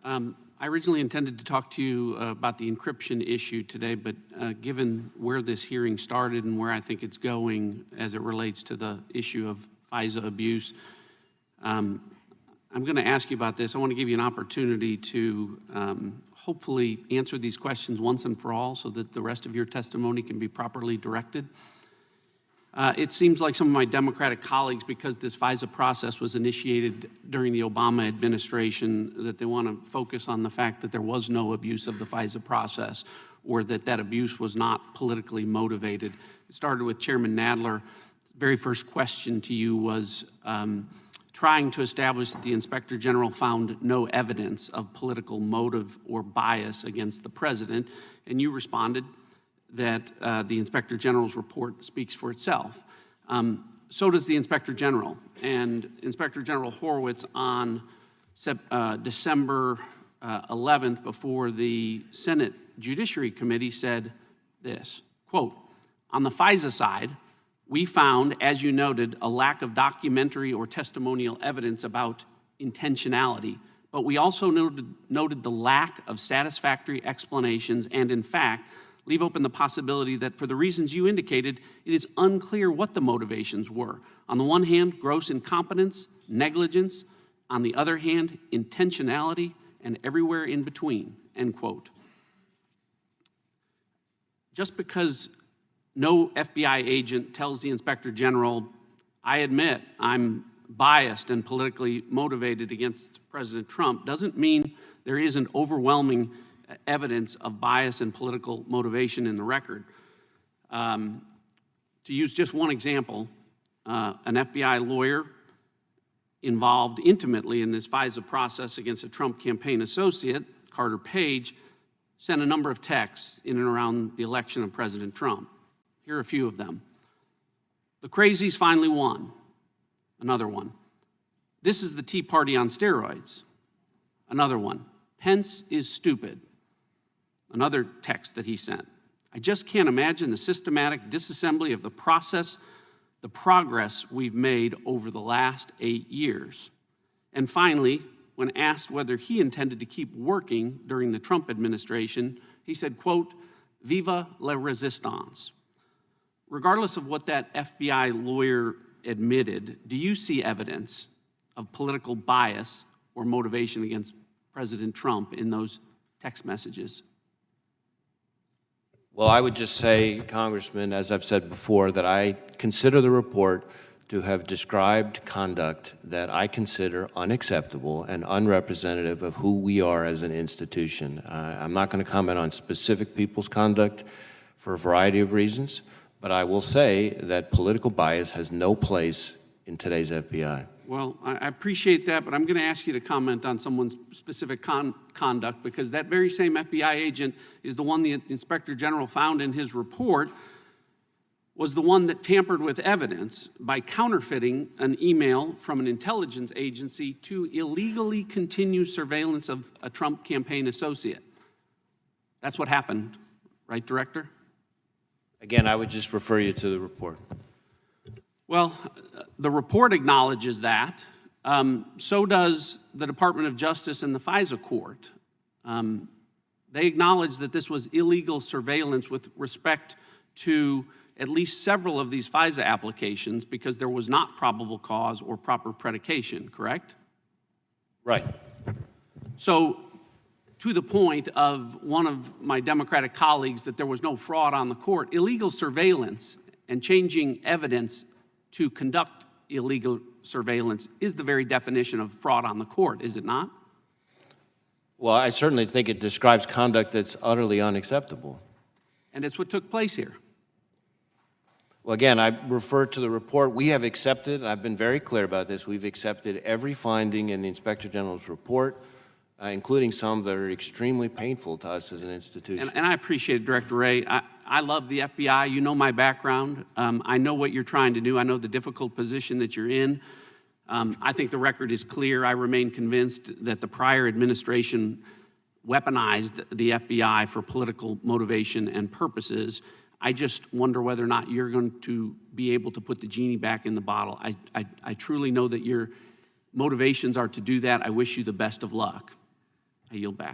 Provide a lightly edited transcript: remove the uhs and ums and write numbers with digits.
I originally intended to talk to you about the encryption issue today, but given where this hearing started and where I think it's going as it relates to the issue of FISA abuse, I'm going to ask you about this. I want to give you an opportunity to hopefully answer these questions once and for all so that the rest of your testimony can be properly directed. It seems like some of my Democratic colleagues, because this FISA process was initiated during the Obama administration, that they want to focus on the fact that there was no abuse of the FISA process or that that abuse was not politically motivated. It started with Chairman Nadler. The very first question to you was trying to establish that the Inspector General found no evidence of political motive or bias against the president, and you responded that the Inspector General's report speaks for itself. So does the Inspector General. And Inspector General Horowitz on December 11th before the Senate Judiciary Committee said this, quote, "On the FISA side, we found, as you noted, a lack of documentary or testimonial evidence about intentionality, but we also noted the lack of satisfactory explanations and, in fact, leave open the possibility that for the reasons you indicated, it is unclear what the motivations were. On the one hand, gross incompetence, negligence. On the other hand, intentionality, and everywhere in between," end quote. Just because no FBI agent tells the Inspector General, "I admit I'm biased and politically motivated against President Trump," doesn't mean there isn't overwhelming evidence of bias and political motivation in the record. To use just one example, an FBI lawyer involved intimately in this FISA process against a Trump campaign associate, Carter Page, sent a number of texts in and around the election of President Trump. Here are a few of them. "The crazies finally won." Another one. "This is the Tea Party on steroids." Another one. "Pence is stupid." Another text that he sent. "I just can't imagine the systematic disassembly of the process, the progress we've made over the last 8 years. And finally, when asked whether he intended to keep working during the Trump administration, he said, quote, "Viva la resistance." Regardless of what that FBI lawyer admitted, do you see evidence of political bias or motivation against President Trump in those text messages? Well, I would just say, Congressman, as I've said before, that I consider the report to have described conduct that I consider unacceptable and unrepresentative of who we are as an institution. I'm not going to comment on specific people's conduct for a variety of reasons, but I will say that political bias has no place in today's FBI. Well, I appreciate that, but I'm going to ask you to comment on someone's specific conduct, because that very same FBI agent is the one the Inspector General found in his report was the one that tampered with evidence by counterfeiting an email from an intelligence agency to illegally continue surveillance of a Trump campaign associate. That's what happened, right, Director? Again, I would just refer you to the report. Well, the report acknowledges that. So does the Department of Justice and the FISA court. They acknowledge that this was illegal surveillance with respect to at least several of these FISA applications because there was not probable cause or proper predication, correct? Right. So, to the point of one of my Democratic colleagues that there was no fraud on the court, illegal surveillance and changing evidence to conduct illegal surveillance is the very definition of fraud on the court, is it not? Well, I certainly think it describes conduct that's utterly unacceptable. And it's what took place here. Well, again, I refer to the report. We have accepted, and I've been very clear about this, we've accepted every finding in the Inspector General's report, including some that are extremely painful to us as an institution. And I appreciate it, Director Wray. I love the FBI. You know my background. I know what you're trying to do. I know the difficult position that you're in. I think the record is clear. I remain convinced that the prior administration weaponized the FBI for political motivation and purposes. I just wonder whether or not you're going to be able to put the genie back in the bottle. I truly know that your motivations are to do that. I wish you the best of luck. I yield back.